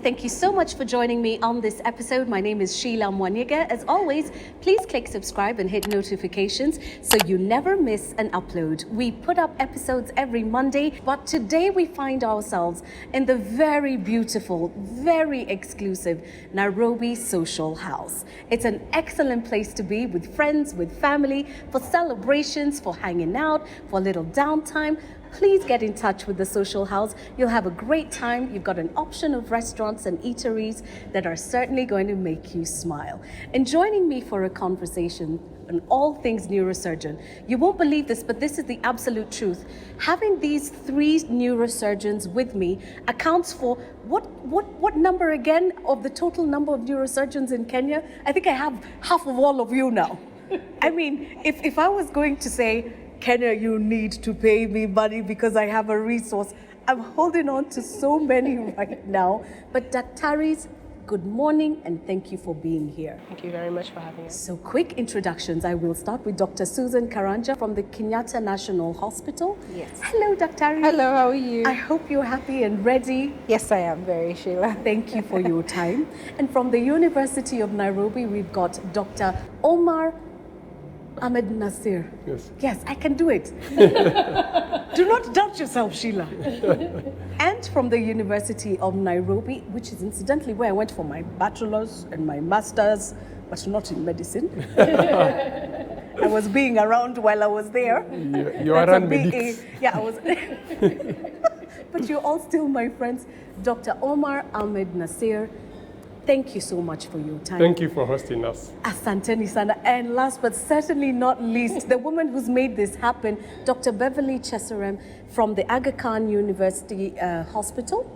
Thank you so much for joining me on this episode. My name is Sheila Mwanyega. As always, please click subscribe and hit notifications so you never miss an upload. We put up episodes every Monday, but today we find ourselves in the very beautiful, very exclusive Nairobi Social House. It's an excellent place to be with friends, with family, for celebrations, for hanging out, for a little downtime. Please get in touch with the Social House. You'll have a great time. You've got an option of restaurants and eateries that are certainly going to make you smile. And joining me for a conversation on all things neurosurgeon. You won't believe this, but this is the absolute truth. Having these three neurosurgeons with me accounts for what number again of the total number of neurosurgeons in Kenya? I think I have half of all of you now. I mean, if I was going to say, Kenya, you need to pay me money because I have a resource. I'm holding on to so many right now. But Daktaris, good morning and thank you for being here. Thank you very much for having us. So quick introductions. I will start with Dr. Susan Karanja from the Kenyatta National Hospital. Yes. Hello, Daktari. Hello, how are you? I hope you're happy and ready. Yes, I am very, Sheila. Thank you for your time. And from the University of Nairobi, we've got Dr. Omar Ahmed Nasir. Yes. Yes, I can do it. Do not doubt yourself, Sheila. And from the University of Nairobi, which is incidentally where I went for my bachelor's and my master's, but not in medicine. I was being around while I was there. You are around medics. Yeah, I was. But you're all still my friends. Dr. Omar Ahmed Nasir, thank you so much for your time. Thank you for hosting us. Asanteni sana. And last but certainly not least, the woman who's made this happen, Dr. Beverly Cheserem from the Aga Khan University Hospital.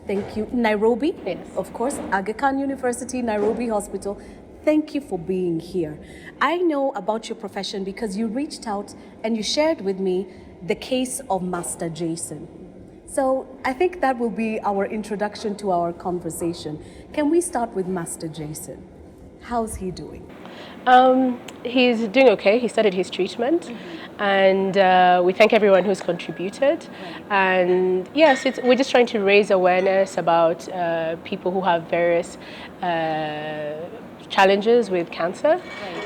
Thank you. Nairobi, Yes. Of course, Aga Khan University, Nairobi Hospital. Thank you for being here. I know about your profession because you reached out and you shared with me the case of Master Jason. So I think that will be our introduction to our conversation. Can we start with Master Jason? How's he doing? He's doing okay. He started his treatment, and we thank everyone who's contributed. And yes, we're just trying to raise awareness about people who have various challenges with cancer,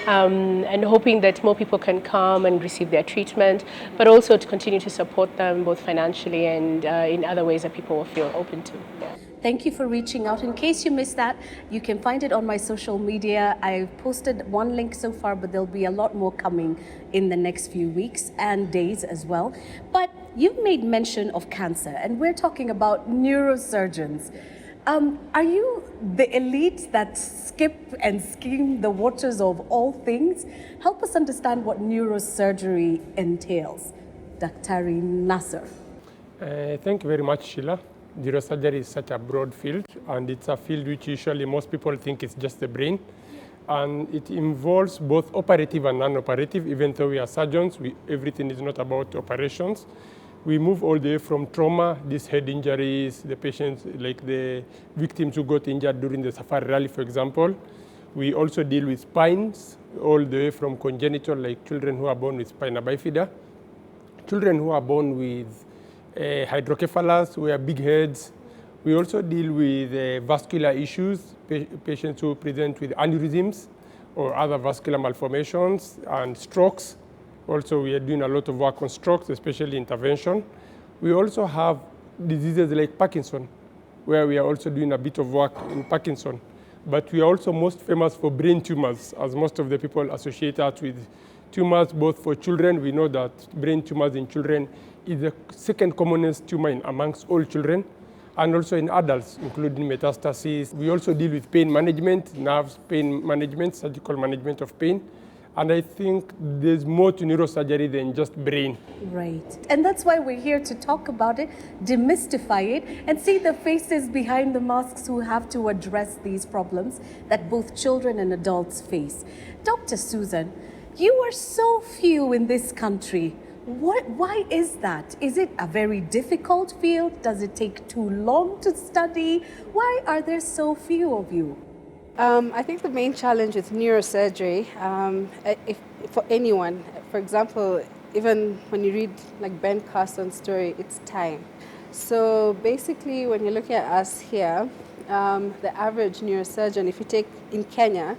and hoping that more people can come and receive their treatment, but also to continue to support them both financially and in other ways that people will feel open to. Yeah. Thank you for reaching out. In case you missed that, you can find it on my social media. I've posted one link so far, but there'll be a lot more coming in the next few weeks and days as well. But you've made mention of cancer, and we're talking about neurosurgeons. Are you the elite that skip and skim the waters of all things? Help us understand what neurosurgery entails. Daktari Nasir. Thank you very much, Sheila. Neurosurgery is such a broad field, and it's a field which usually most people think is just the brain. And it involves both operative and non-operative. Even though we are surgeons, everything is not about operations. We move all the way from trauma, these head injuries, the patients, like the victims who got injured during the safari rally, for example. We also deal with spines, all the way from congenital, like children who are born with spina bifida, children who are born with hydrocephalus, who have big heads. We also deal with vascular issues, patients who present with aneurysms or other vascular malformations and strokes. Also, we are doing a lot of work on strokes, especially intervention. We also have diseases like Parkinson, where we are also doing a bit of work in Parkinson. But we are also most famous for brain tumors, as most of the people associate us with tumors, both for children. We know that brain tumors in children is the second commonest tumor amongst all children, and also in adults, including metastases. We also deal with pain management, nerves, pain management, surgical management of pain. And I think there's more to neurosurgery than just brain. Right. And that's why we're here to talk about it, demystify it, and see the faces behind the masks who have to address these problems that both children and adults face. Dr. Susan, you are so few in this country. Why is that? Is it a very difficult field? Does it take too long to study? Why are there so few of you? I think the main challenge with neurosurgery, for anyone, for example, even when you read like Ben Carson's story, it's time. So basically, when you're looking at us here, the average neurosurgeon, if you take in Kenya,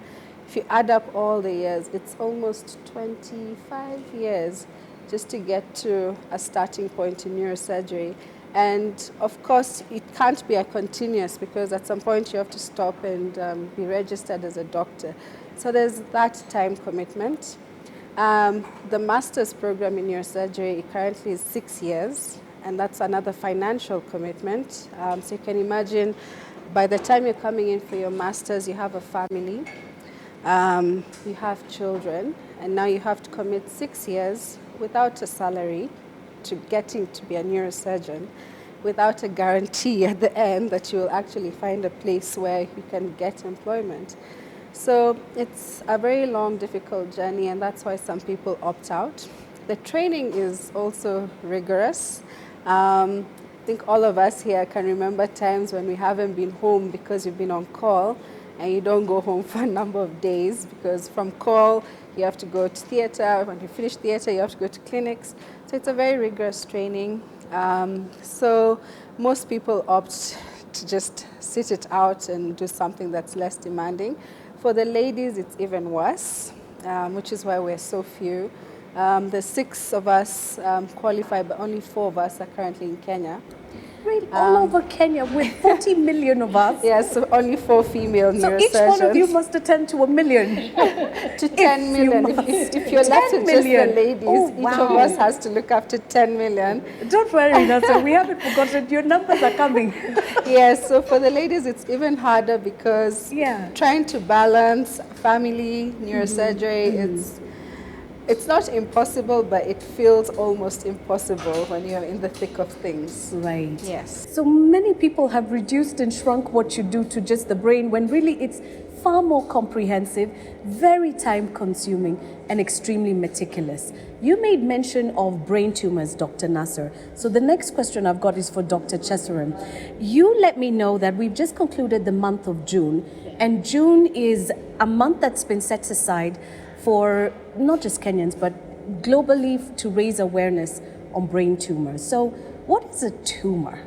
if you add up all the years, it's almost 25 years just to get to a starting point in neurosurgery. And of course, it can't be a continuous, because at some point you have to stop and be registered as a doctor. So there's that time commitment. The master's program in neurosurgery currently is 6 years, and that's another financial commitment. So you can imagine, by the time you're coming in for your master's, you have a family, you have children, and now you have to commit 6 years without a salary to getting to be a neurosurgeon, without a guarantee at the end that you will actually find a place where you can get employment. So it's a very long, difficult journey, and that's why some people opt out. The training is also rigorous. I think all of us here can remember times when we haven't been home because you've been on call, and you don't go home for a number of days, because from call you have to go to theatre. When you finish theatre, you have to go to clinics. So it's a very rigorous training. So most people opt to just sit it out and do something that's less demanding. For the ladies, it's even worse, which is why we're so few. The 6 of us qualify, but only 4 of us are currently in Kenya. Really? All over Kenya with 40 million of us? Yes, so only 4 female neurosurgeons. So each one of you must attend to 1 million. To 10 million. If you're left with just the ladies, each of us has to look after 10 million. Don't worry, Nasir, we haven't forgotten. Your numbers are coming. Yes, so for the ladies, it's even harder, because trying to balance family, neurosurgery, it's not impossible, but it feels almost impossible when you're in the thick of things. Right. Yes. So many people have reduced and shrunk what you do to just the brain, when really it's far more comprehensive, very time consuming, and extremely meticulous. You made mention of brain tumors, Dr. Nasir. So the next question I've got is for Dr. Cheserem. You let me know that we've just concluded the month of June, and June is a month that's been set aside for not just Kenyans, but globally, to raise awareness on brain tumors. So what is a tumor?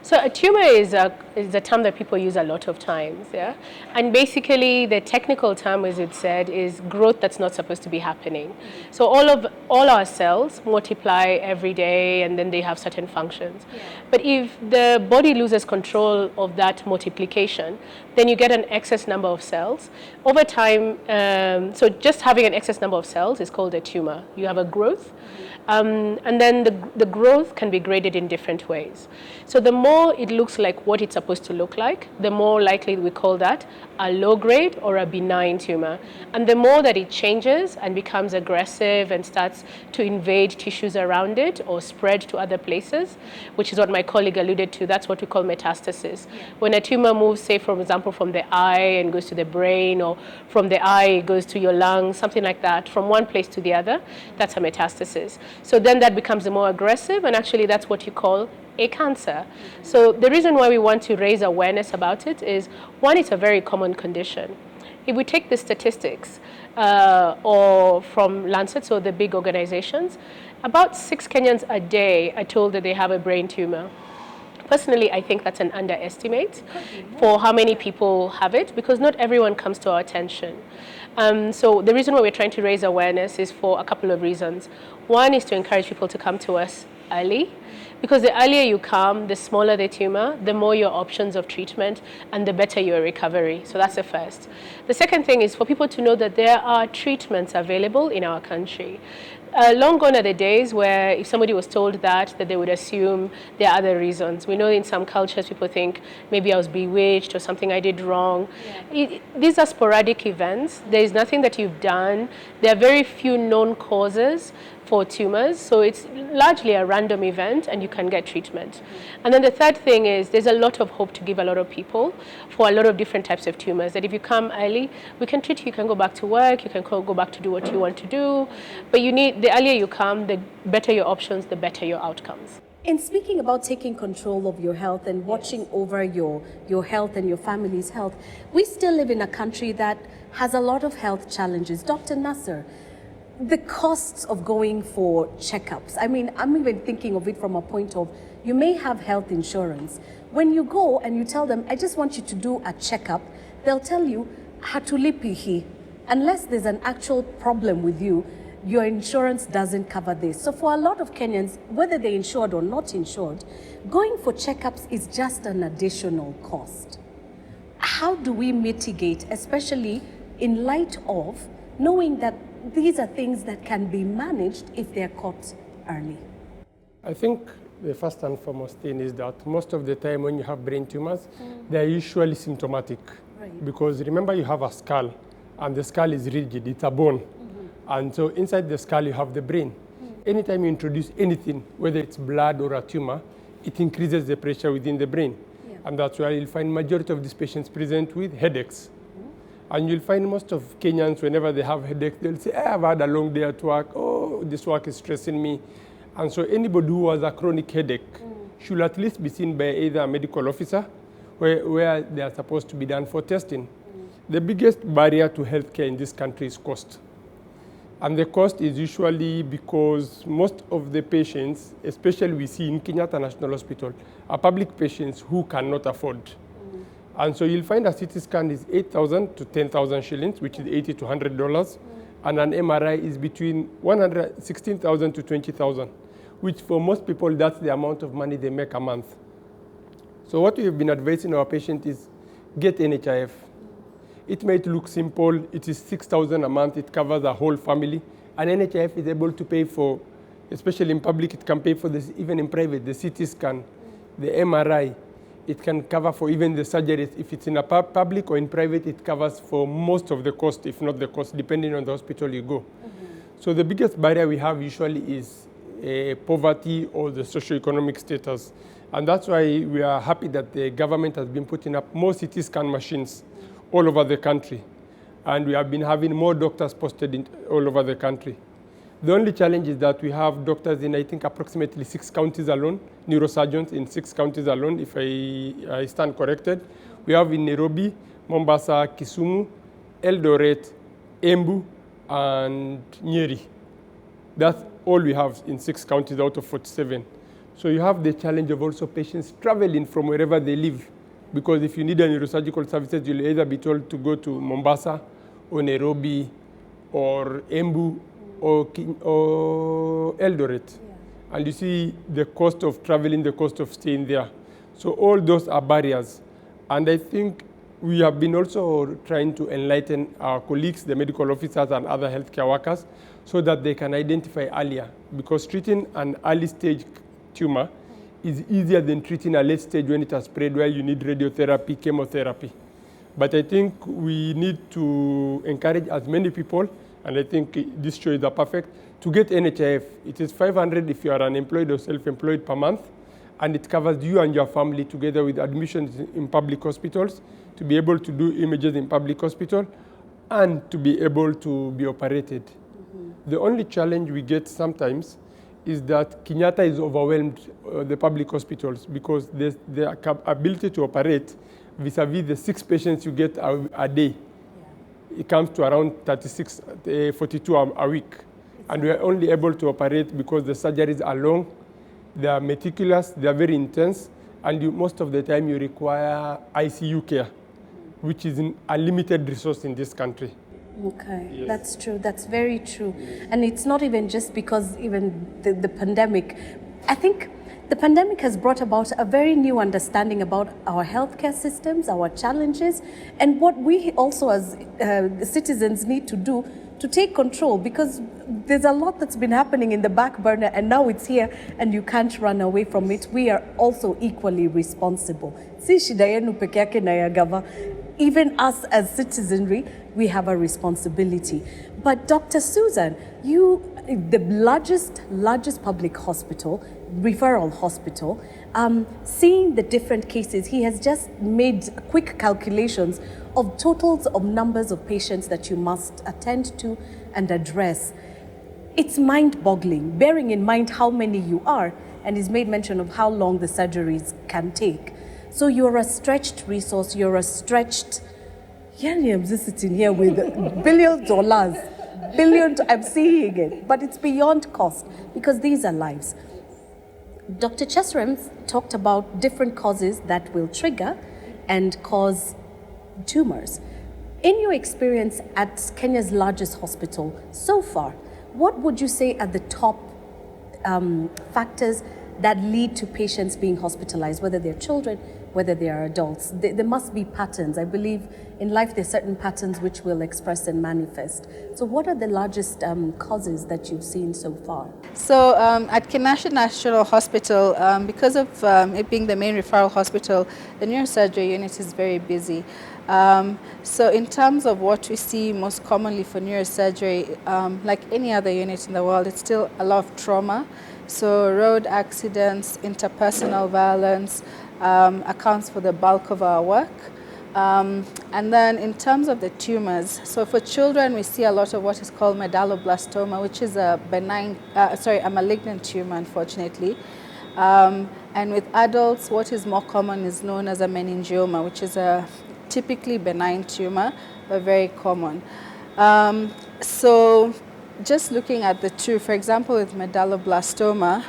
So a tumor is a term that people use a lot of times, yeah? And basically the technical term, as it said, is growth that's not supposed to be happening. So all our cells multiply every day, and then they have certain functions. Yeah. But if the body loses control of that multiplication, then you get an excess number of cells. Over time, so just having an excess number of cells is called a tumor. You have a growth. And then the growth can be graded in different ways. So the more it looks like what it's supposed to look like, the more likely we call that a low grade or a benign tumor. And the more that it changes and becomes aggressive and starts to invade tissues around it or spread to other places, which is what my colleague alluded to, that's what we call metastasis. Yeah. When a tumor moves, say, for example, from the eye and goes to the brain, or from the eye it goes to your lungs, something like that, from one place to the other, that's a metastasis. So then that becomes more aggressive, and actually that's what you call a cancer. So the reason why we want to raise awareness about it is, one, it's a very common condition. If we take the statistics or from Lancet, so the big organizations, about 6 Kenyans a day are told that they have a brain tumor. Personally, I think that's an underestimate for how many people have it, because not everyone comes to our attention. So the reason why we're trying to raise awareness is for a couple of reasons. One is to encourage people to come to us early, because the earlier you come, the smaller the tumor, the more your options of treatment, and the better your recovery. So that's the first. The second thing is for people to know that there are treatments available in our country. Long gone are the days where if somebody was told that they would assume there are other reasons. We know in some cultures people think maybe I was bewitched or something I did wrong. Yeah. These are sporadic events. There is nothing that you've done. There are very few known causes for tumors, so it's largely a random event, and you can get treatment. And then the third thing is there's a lot of hope to give a lot of people for a lot of different types of tumors, that if you come early, we can treat you, you can go back to work, you can go back to do what you want to do, but the earlier you come, the better your options, the better your outcomes. In speaking about taking control of your health and watching over your health and your family's health, we still live in a country that has a lot of health challenges. Dr. Nasir, the costs of going for checkups. I mean, I'm even thinking of it from a point of, you may have health insurance, when you go and you tell them, I just want you to do a checkup, they'll tell you, hatulipi hii. Unless there's an actual problem with you, your insurance doesn't cover this. So for a lot of Kenyans, whether they're insured or not insured, going for checkups is just an additional cost. How do we mitigate, especially in light of knowing that these are things that can be managed if they're caught early? I think the first and foremost thing is that most of the time when you have brain tumors, they're usually symptomatic. Right. Because remember, you have a skull, and the skull is rigid, it's a bone. And so inside the skull, you have the brain. Anytime you introduce anything, whether it's blood or a tumor, it increases the pressure within the brain. And that's why you'll find majority of these patients present with headaches. And you'll find most of Kenyans, whenever they have headaches, they'll say, I've had a long day at work. Oh, this work is stressing me. And so anybody who has a chronic headache should at least be seen by either a medical officer where they are supposed to be done for testing. The biggest barrier to healthcare in this country is cost. And the cost is usually because most of the patients, especially we see in Kenyatta National Hospital, are public patients who cannot afford. And so you'll find a CT scan is 8,000 to 10,000 shillings, which is $80 to $100. And an MRI is between 16,000 to 20,000, which for most people, that's the amount of money they make a month. So what we've been advising our patients is get NHIF. It might look simple. It is 6,000 a month. It covers the whole family. And NHIF is able to pay for, especially in public, it can pay for this, even in private, the CT scan, the MRI. It can cover for even the surgeries. If it's in a public or in private, it covers for most of the cost, if not the cost, depending on the hospital you go. So the biggest barrier we have usually is poverty or the socioeconomic status. And that's why we are happy that the government has been putting up more CT scan machines all over the country. And we have been having more doctors posted all over the country. The only challenge is that we have doctors in, I think, approximately 6 counties alone, neurosurgeons in 6 counties alone, if I stand corrected. We have in Nairobi, Mombasa, Kisumu, Eldoret, Embu, and Nyeri. That's all we have in 6 counties out of 47. So you have the challenge of also patients traveling from wherever they live. Because if you need a neurosurgical services, you'll either be told to go to Mombasa or Nairobi or Embu or Eldoret. And you see the cost of traveling, the cost of staying there. So all those are barriers. And I think we have been also trying to enlighten our colleagues, the medical officers and other healthcare workers, so that they can identify earlier. Because treating an early stage tumor is easier than treating a late stage when it has spread, where you need radiotherapy, chemotherapy. But I think we need to encourage as many people, and I think this show is perfect, to get NHIF. It is 500 if you are unemployed or self-employed per month, and it covers you and your family together with admissions in public hospitals, to be able to do images in public hospital, and to be able to be operated. The only challenge we get sometimes is that Kenyatta is overwhelmed, the public hospitals, because the ability to operate vis-a-vis the 6 patients you get a day. It comes to around 42 a week. And we are only able to operate because the surgeries are long, they are meticulous, they are very intense, and most of the time you require ICU care, which is a limited resource in this country. Okay, Yes. That's true. That's very true. And it's not even just because even the pandemic. I think the pandemic has brought about a very new understanding about our healthcare systems, our challenges, and what we also as citizens need to do to take control, because there's a lot that's been happening in the back burner and now it's here and you can't run away from it. We are also equally responsible. Si shida yenu peke yake na ya gava. Even us as citizenry, we have a responsibility. But Dr. Susan, you, the largest public hospital, referral hospital, seeing the different cases, he has just made quick calculations of totals of numbers of patients that you must attend to and address. It's mind-boggling, bearing in mind how many you are, and he's made mention of how long the surgeries can take. So you're a stretched resource, you're a stretched, I'm just sitting here with $billions, I'm seeing it, but it's beyond cost because these are lives. Dr. Cheserem talked about different causes that will trigger and cause tumors. In your experience at Kenya's largest hospital so far, what would you say are the top factors that lead to patients being hospitalized, whether they're children, whether they are adults? There must be patterns. I believe in life there's certain patterns which will express and manifest. So what are the largest causes that you've seen so far? So at Kenyatta National Hospital, because of it being the main referral hospital, the neurosurgery unit is very busy. So in terms of what we see most commonly for neurosurgery, like any other unit in the world, it's still a lot of trauma. So road accidents, interpersonal violence accounts for the bulk of our work. And then in terms of the tumors, so for children we see a lot of what is called medalloblastoma, which is a a malignant tumor, unfortunately. And with adults, what is more common is known as a meningioma, which is a typically benign tumor, but very common. So just looking at the two, for example, with medalloblastoma,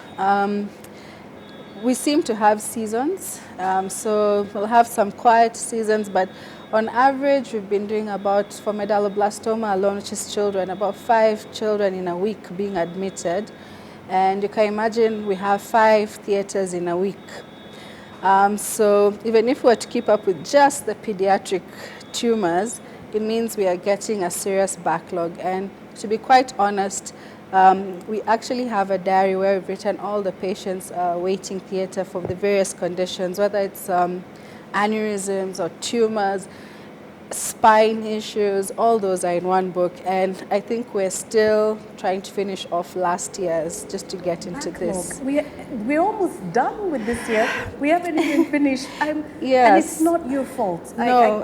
we seem to have seasons. So we'll have some quiet seasons, but on average, we've been doing about, for medalloblastoma alone, which is children, about 5 children in a week being admitted. And you can imagine we have 5 theaters in a week. So even if we were to keep up with just the pediatric tumors, it means we are getting a serious backlog. And to be quite honest, we actually have a diary where we've written all the patients waiting theater for the various conditions, whether it's aneurysms or tumors, spine issues, all those are in one book. And I think we're still trying to finish off last year's just to get into this. We're almost done with this year. We haven't even finished. Yes. And it's not your fault. No,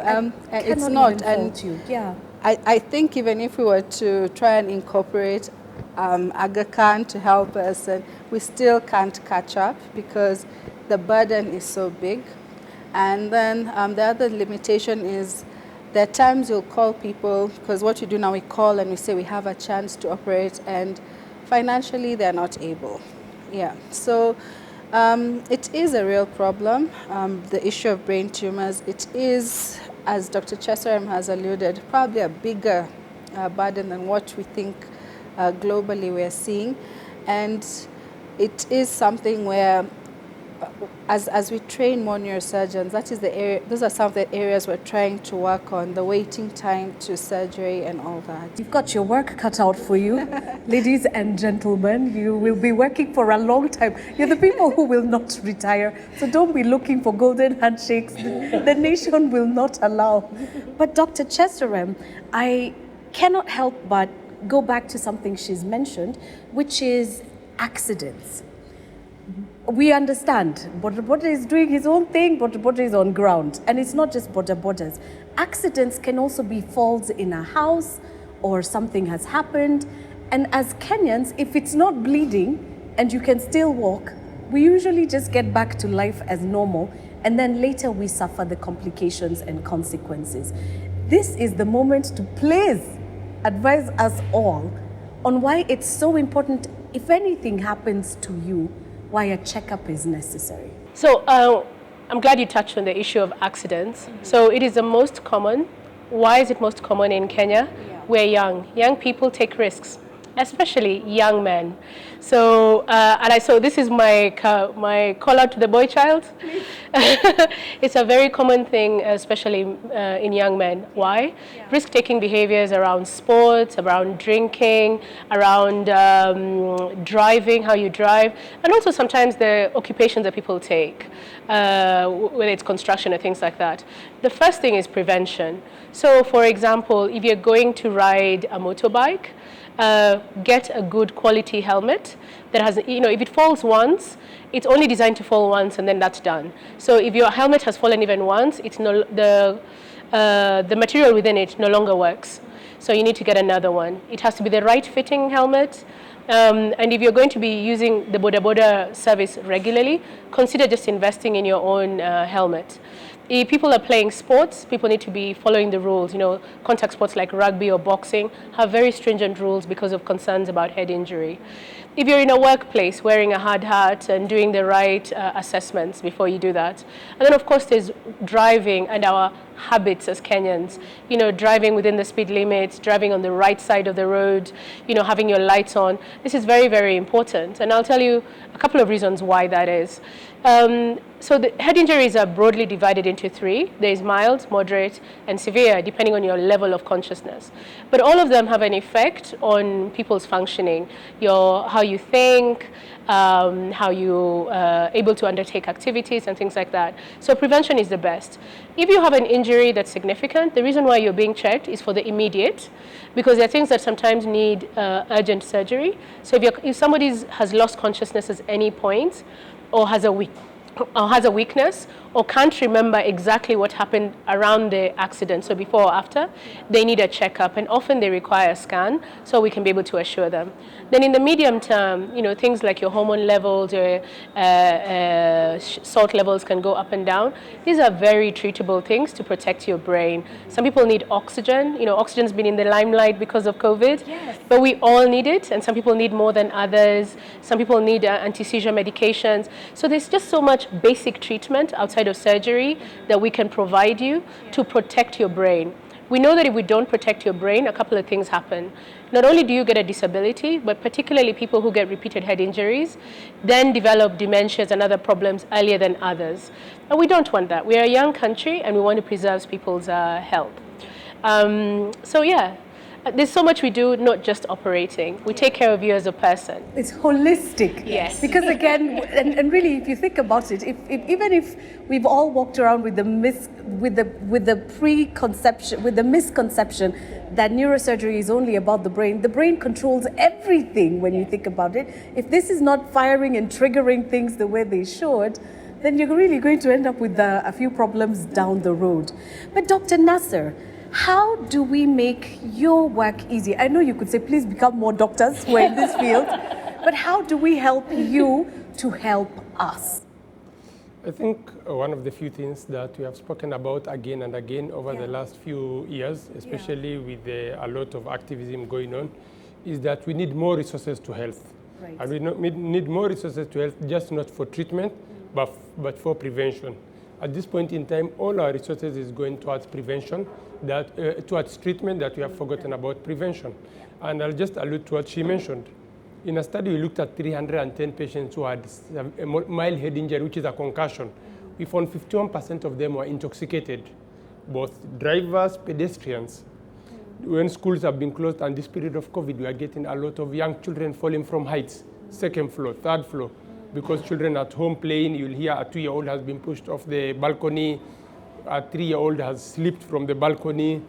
it's not. Even fault you. Yeah. I think even if we were to try and incorporate Aga Khan to help us, and we still can't catch up because the burden is so big. And then the other limitation is there are times you'll call people, because what you do now, we call and we say we have a chance to operate, and financially they're not able. Yeah, so it is a real problem, the issue of brain tumors. It is, as Dr. Cheserem has alluded, probably a bigger burden than what we think globally we're seeing. And it is something where as we train more neurosurgeons, that is the area, those are some of the areas we're trying to work on, the waiting time to surgery and all that. You've got your work cut out for you. Ladies and gentlemen, you will be working for a long time. You're the people who will not retire, so don't be looking for golden handshakes. The nation will not allow. But Dr. Cheserem, I cannot help but go back to something she's mentioned, which is accidents. We understand Border is doing his own thing, Border is on ground. And it's not just borders. Accidents can also be falls in a house or something has happened. And as Kenyans, if it's not bleeding and you can still walk, we usually just get back to life as normal. And then later we suffer the complications and consequences. This is the moment to please advise us all on why it's so important, if anything happens to you, why a checkup is necessary. So I'm glad you touched on the issue of accidents. Mm-hmm. So it is the most common. Why is it most common in Kenya? Yeah. We're young. Young people take risks, especially young men. So so this is my call out to the boy child. It's a very common thing, especially in young men. Why? Yeah. Risk-taking behaviors around sports, around drinking, around driving, how you drive, and also sometimes the occupations that people take, whether it's construction or things like that. The first thing is prevention. So, for example, if you're going to ride a motorbike, get a good quality helmet that has, if it falls once, it's only designed to fall once and then that's done. So if your helmet has fallen even once, it's the material within it no longer works. So you need to get another one. It has to be the right fitting helmet. And if you're going to be using the boda service regularly, consider just investing in your own helmet. If people are playing sports, people need to be following the rules. Contact sports like rugby or boxing have very stringent rules because of concerns about head injury. if you're in a workplace, wearing a hard hat and doing the right assessments before you do that. And then, of course, there's driving and our habits as Kenyans. You know, driving within the speed limit, driving on the right side of the road, you know, having your lights on. This is very, very important. And I'll tell you a couple of reasons why that is. So the head injuries are broadly divided into three. There is mild, moderate, and severe, depending on your level of consciousness. But all of them have an effect on people's functioning, how you think, how you able to undertake activities and things like that. So prevention is the best. If you have an injury that's significant, the reason why you're being checked is for the immediate, because there are things that sometimes need urgent surgery. So if somebody has lost consciousness at any point, or has a weakness, or can't remember exactly what happened around the accident, so before or after, they need a checkup, and often they require a scan, so we can be able to assure them. Then in the medium term, you know, things like your hormone levels, your salt levels can go up and down. These are very treatable things to protect your brain. Some people need oxygen. You know, oxygen's been in the limelight because of COVID, yes, but we all need it, and some people need more than others. Some people need anti-seizure medications. So there's just so much basic treatment outside of surgery that we can provide you to protect your brain. We know that if we don't protect your brain, a couple of things happen. Not only do you get a disability, but particularly people who get repeated head injuries then develop dementias and other problems earlier than others. And we don't want that. We are a young country and we want to preserve people's health. So yeah, there's so much we do, not just operating. We take care of you as a person. It's holistic. Yes. Because again, and really, if you think about it, even if we've all walked around with the misconception that neurosurgery is only about the brain controls everything when you think about it. If this is not firing and triggering things the way they should, then you're really going to end up with a few problems down the road. But Dr. Nasir, how do we make your work easier? I know you could say, please become more doctors who are in this field, but how do we help you to help us? I think one of the few things that we have spoken about again and again over the last few years, especially with a lot of activism going on, is that we need more resources to health. Right. And we need more resources to health, just not for treatment, but for prevention. At this point in time, all our resources is going towards prevention, towards treatment, that we have forgotten about prevention. And I'll just allude to what she mentioned. In a study, we looked at 310 patients who had a mild head injury, which is a concussion. We found 51% of them were intoxicated, both drivers, pedestrians. When schools have been closed and this period of COVID, we are getting a lot of young children falling from heights, second floor, third floor. Because children at home playing, you'll hear a 2-year-old has been pushed off the balcony, a 3-year-old has slipped from the balcony,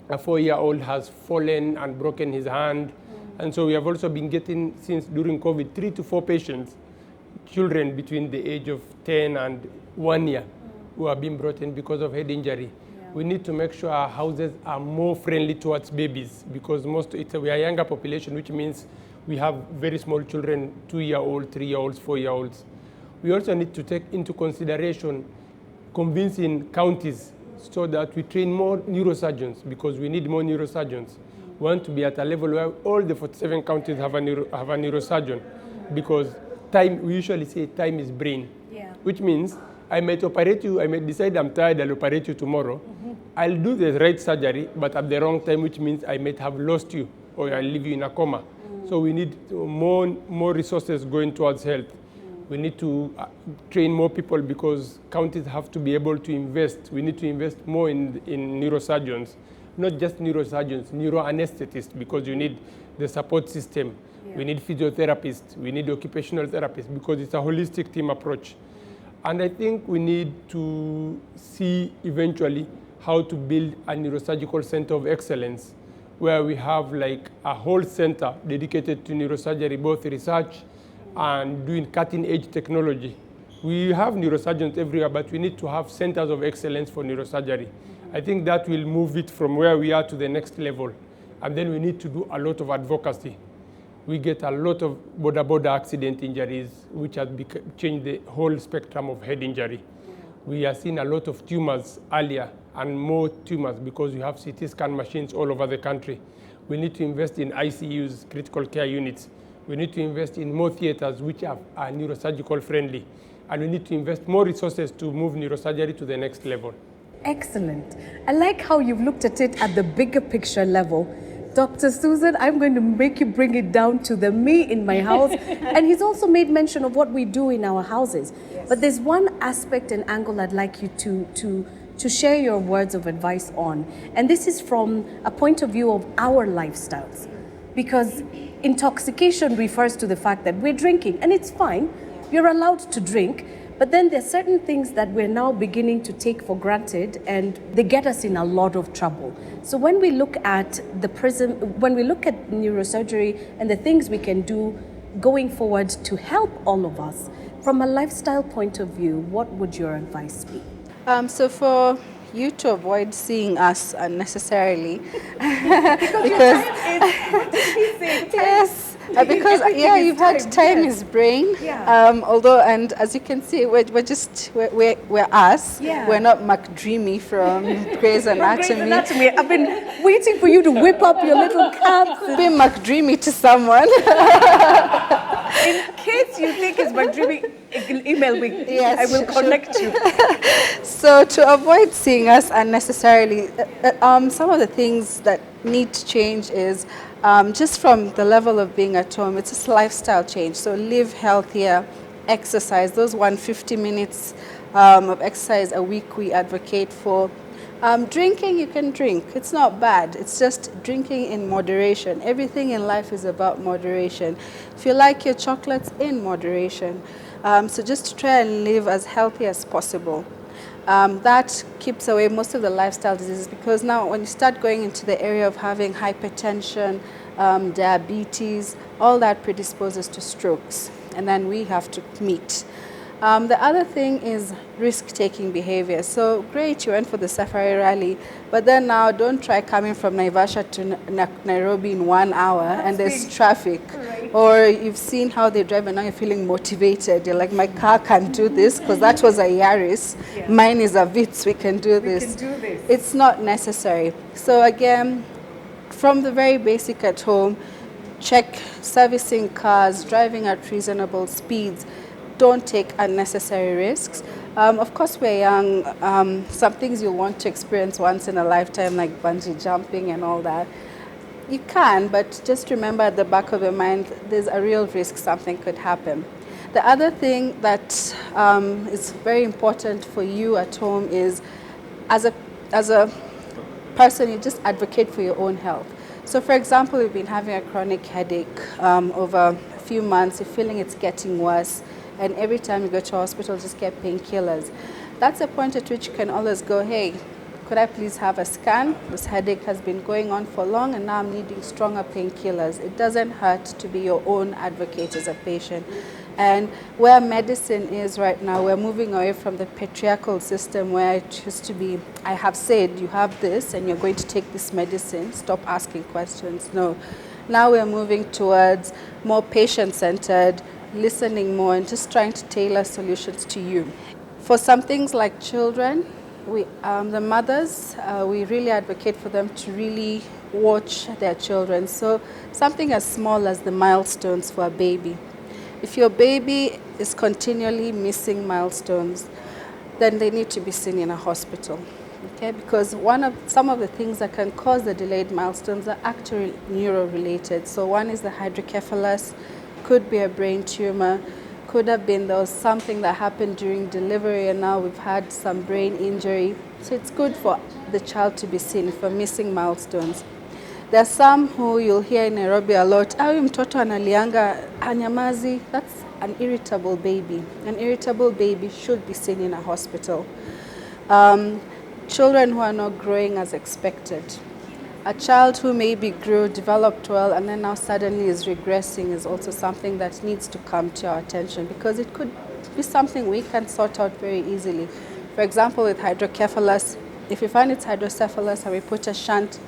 a 4-year-old has fallen and broken his hand. And so we have also been getting, since during COVID, 3 to 4 patients, children between the age of 10 and 1 year, who have been brought in because of head injury. Yeah. We need to make sure our houses are more friendly towards babies, because we are a younger population, which means we have very small children, 2-year-olds, 3-year-olds, 4-year-olds. We also need to take into consideration convincing counties so that we train more neurosurgeons, because we need more neurosurgeons. We want to be at a level where all the 47 counties have a neurosurgeon, because we usually say time is brain, which means I might operate you, I might decide I'm tired, I'll operate you tomorrow. I'll do the right surgery, but at the wrong time, which means I might have lost you, or I'll leave you in a coma. So we need more resources going towards health. We need to train more people, because counties have to be able to invest. We need to invest more in neurosurgeons, not just neurosurgeons, neuroanesthetists, because you need the support system. Yeah. We need physiotherapists. We need occupational therapists, because it's a holistic team approach. And I think we need to see eventually how to build a neurosurgical center of excellence, where we have like a whole center dedicated to neurosurgery, both research and doing cutting-edge technology. We have neurosurgeons everywhere, but we need to have centers of excellence for neurosurgery. I think that will move it from where we are to the next level. And then we need to do a lot of advocacy. We get a lot of border accident injuries, which has changed the whole spectrum of head injury. We are seeing a lot of tumors earlier, and more tumors, because we have CT scan machines all over the country. We need to invest in ICUs, critical care units, We need to invest in more theaters which are neurosurgical friendly. And we need to invest more resources to move neurosurgery to the next level. Excellent. I like how you've looked at it at the bigger picture level. Dr. Susan, I'm going to make you bring it down to the me in my house. And he's also made mention of what we do in our houses. Yes. But there's one aspect and angle I'd like you to share your words of advice on. And this is from a point of view of our lifestyles. Because intoxication refers to the fact that we're drinking, and it's fine. You're allowed to drink. But then there's certain things that we're now beginning to take for granted, and they get us in a lot of trouble. So when we look at when we look at neurosurgery and the things we can do going forward to help all of us, from a lifestyle point of view, what would your advice be? So for you to avoid seeing us unnecessarily, because yes. Because you've had time is brain. Yeah. Although, and as you can see, we're us. Yeah. We're not McDreamy from Grey's Anatomy. I've been waiting for you to whip up your little caps. Be McDreamy to someone. In case you think it's McDreamy, email me. Yes, I will connect you. So to avoid seeing us unnecessarily, some of the things that need to change is just from the level of being at home, it's a lifestyle change. So live healthier, exercise. Those 150 minutes of exercise a week we advocate for. Drinking, you can drink. It's not bad. It's just drinking in moderation. Everything in life is about moderation. If you like your chocolates, in moderation. So just to try and live as healthy as possible. That keeps away most of the lifestyle diseases, because now when you start going into the area of having hypertension, diabetes, all that predisposes to strokes, and then we have to meet. The other thing is risk-taking behavior. So great, you went for the safari rally, but then now don't try coming from Naivasha to Nairobi in 1 hour and there's traffic. Right. Or you've seen how they drive and now you're feeling motivated. You're like, my car can do this because that was a Yaris. Yeah. Mine is a Vitz, we can do this. We can do this. It's not necessary. So again, from the very basic at home, check servicing cars, driving at reasonable speeds. Don't take unnecessary risks. Of course, we're young. Some things you'll want to experience once in a lifetime, like bungee jumping and all that. You can, but just remember at the back of your mind, there's a real risk something could happen. The other thing that is very important for you at home is, as a person, you just advocate for your own health. So for example, you've been having a chronic headache over a few months, you're feeling it's getting worse, and every time you go to hospital, just get painkillers. That's a point at which you can always go, hey, could I please have a scan? This headache has been going on for long and now I'm needing stronger painkillers. It doesn't hurt to be your own advocate as a patient. And where medicine is right now, we're moving away from the patriarchal system where it used to be, I have said you have this and you're going to take this medicine, stop asking questions. No. Now we're moving towards more patient-centered, listening more, and just trying to tailor solutions to you. For some things like children, the mothers, we really advocate for them to really watch their children. So something as small as the milestones for a baby. If your baby is continually missing milestones, then they need to be seen in a hospital. Okay, because some of the things that can cause the delayed milestones are actually neuro-related. So one is the hydrocephalus, could be a brain tumor, could have been there was something that happened during delivery and now we've had some brain injury. So it's good for the child to be seen for missing milestones. There are some who you'll hear in Nairobi a lot, mtoto analianga anyamazi. That's an irritable baby. An irritable baby should be seen in a hospital. Children who are not growing as expected. A child who maybe grew, developed well, and then now suddenly is regressing is also something that needs to come to our attention, because it could be something we can sort out very easily. For example, with hydrocephalus, if we find it's hydrocephalus and we put a shunt,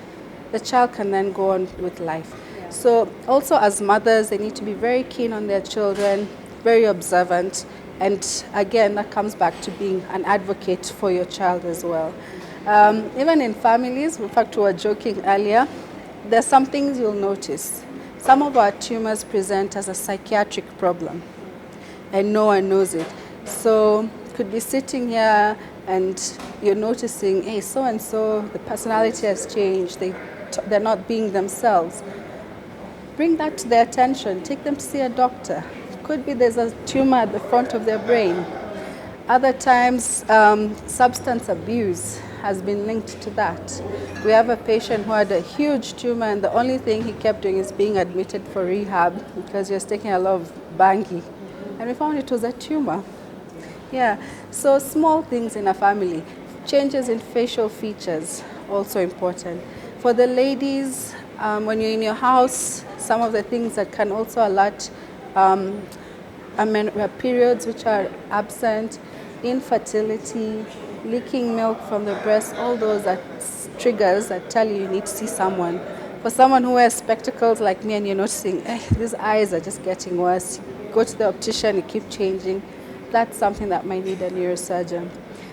the child can then go on with life. Yeah. So also as mothers, they need to be very keen on their children, very observant, and again, that comes back to being an advocate for your child as well. Even in families, in fact, we were joking earlier, there's some things you'll notice. Some of our tumors present as a psychiatric problem, and no one knows it. So could be sitting here and you're noticing, hey, so-and-so, the personality has changed, they're not being themselves. Bring that to their attention, take them to see a doctor. Could be there's a tumor at the front of their brain. Other times, substance abuse has been linked to that. We have a patient who had a huge tumor and the only thing he kept doing is being admitted for rehab because he was taking a lot of bangi. And we found it was a tumor. Yeah, so small things in a family. Changes in facial features, also important. For the ladies, when you're in your house, some of the things that can also alert periods which are absent, infertility, leaking milk from the breast, all those are triggers that tell you need to see someone. For someone who wears spectacles like me and you're noticing, these eyes are just getting worse, go to the optician, you keep changing, that's something that might need a neurosurgeon.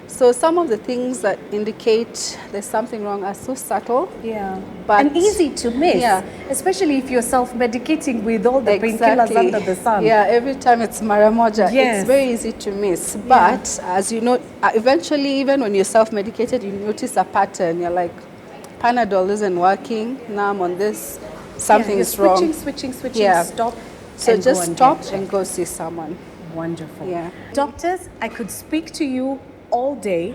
So some of the things that indicate there's something wrong are so subtle. Yeah. But and easy to miss. Yeah. Especially if you're self-medicating with all the painkillers under the sun. Yeah, every time it's maramoja. Yes. It's very easy to miss. But as you know, eventually even when you're self-medicated, you notice a pattern. You're like, Panadol isn't working. Now I'm on this. Something is wrong. Switching. Yeah. Stop. So and just go and stop get and checked. go see someone. Wonderful. Yeah. Doctors, I could speak to you all day.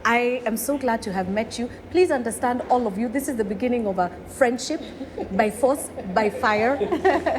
I am so glad to have met you. Please understand, all of you, this is the beginning of a friendship by force, by fire.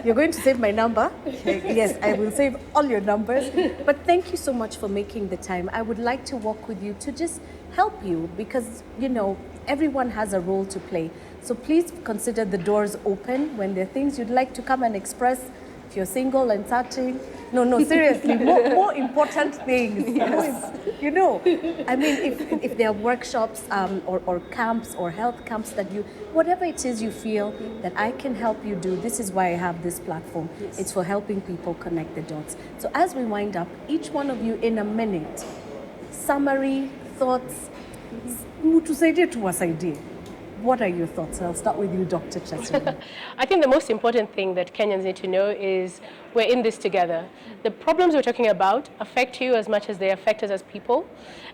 You're going to save my number. Yes, I will save all your numbers. But thank you so much for making the time. I would like to work with you to just help you because, you know, everyone has a role to play. So please consider the doors open when there are things you'd like to come and express. If you're single and searching, no, seriously, more important things. Yes. You know, I mean, if there are workshops or camps or health camps that you, whatever it is you feel that I can help you do, this is why I have this platform. Yes. It's for helping people connect the dots. So as we wind up, each one of you in a minute, summary, thoughts, mutusaidie tuwasaidie. What are your thoughts? I'll start with you, Dr. Cheserem. I think the most important thing that Kenyans need to know is we're in this together. The problems we're talking about affect you as much as they affect us as people.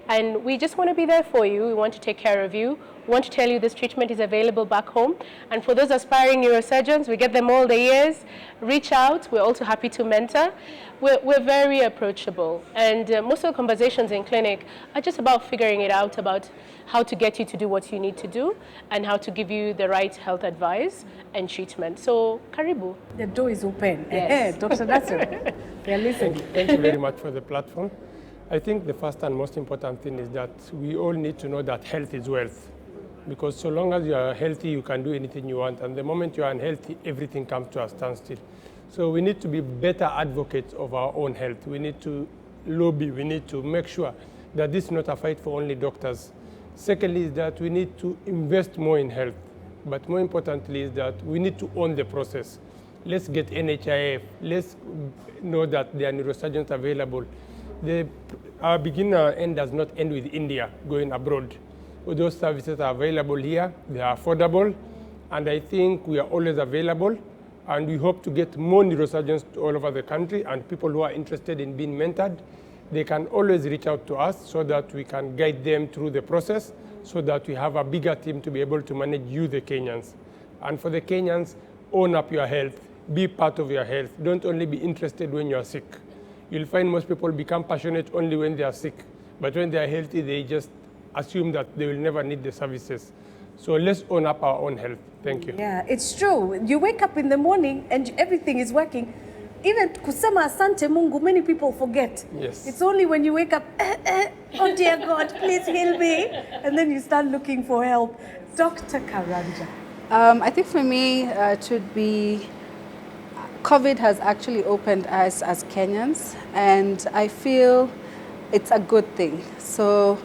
And we just want to be there for you. We want to take care of you. We want to tell you this treatment is available back home. And for those aspiring neurosurgeons, we get them all the years. Reach out. We're also happy to mentor. We're very approachable. And most of the conversations in clinic are just about figuring it out, about how to get you to do what you need to do and how to give you the right health advice and treatment. So, karibu. The door is open. Yes. Dr. Nasir, we are listening. Thank you very much for the platform. I think the first and most important thing is that we all need to know that health is wealth. Because so long as you are healthy, you can do anything you want. And the moment you are unhealthy, everything comes to a standstill. So we need to be better advocates of our own health. We need to lobby. We need to make sure that this is not a fight for only doctors. Secondly is that we need to invest more in health. But more importantly is that we need to own the process. Let's get NHIF. Let's know that there are neurosurgeons available. Our beginner end does not end with India going abroad. Those services are available here. They are affordable. And I think we are always available. And we hope to get more neurosurgeons all over the country and people who are interested in being mentored. They can always reach out to us so that we can guide them through the process so that we have a bigger team to be able to manage you, the Kenyans. And for the Kenyans, own up your health. Be part of your health. Don't only be interested when you are sick. You'll find most people become passionate only when they are sick. But when they are healthy, they just assume that they will never need the services. So let's own up our own health. Thank you. Yeah, it's true. You wake up in the morning and everything is working. Even kusema asante Mungu, many people forget. Yes. It's only when you wake up, oh dear God, please heal me. And then you start looking for help. Dr. Karanja. I think for me, it would be COVID has actually opened us as Kenyans, and I feel it's a good thing. So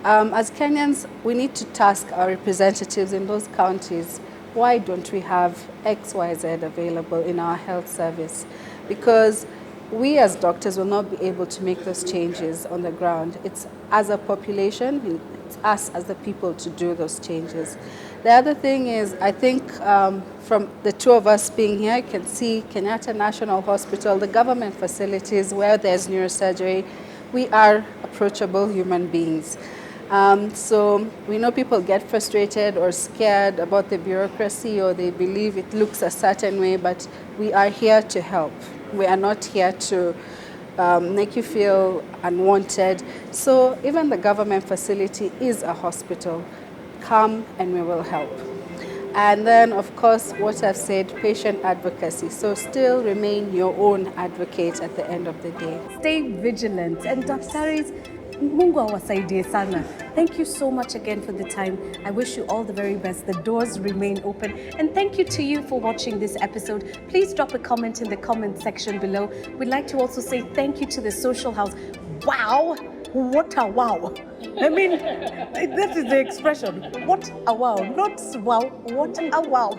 as Kenyans, we need to task our representatives in those counties. Why don't we have X, Y, Z available in our health service? Because we as doctors will not be able to make those changes on the ground. It's as a population, it's us as the people to do those changes. The other thing is, I think from the two of us being here, you can see Kenyatta National Hospital, the government facilities where there's neurosurgery, we are approachable human beings. So we know people get frustrated or scared about the bureaucracy, or they believe it looks a certain way, but we are here to help. We are not here to make you feel unwanted. So even the government facility is a hospital. Come and we will help. And then, of course, what I've said, patient advocacy. So still remain your own advocate at the end of the day. Stay vigilant. And Daktaris, Mungu awasaidie sana. Thank you so much again for the time. I wish you all the very best. The doors remain open. And thank you to you for watching this episode. Please drop a comment in the comment section below. We'd like to also say thank you to the social house. Wow! What a wow! I mean, that is the expression. What a wow. Not wow, what a wow.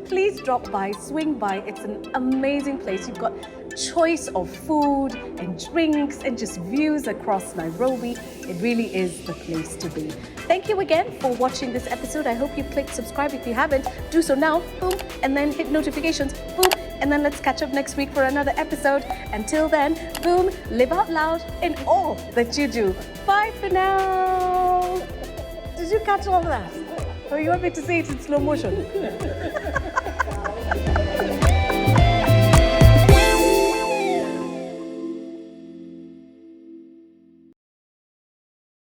Please drop by, swing by. It's an amazing place. You've got choice of food and drinks and just views across Nairobi. It really is the place to be. Thank you again for watching this episode. I hope you clicked subscribe. If you haven't, do so now. Boom. And then hit notifications. Boom. And then let's catch up next week for another episode. Until then, boom, live out loud in all that you do. Bye for now. Did you catch all that? Or you want me to say it in slow motion?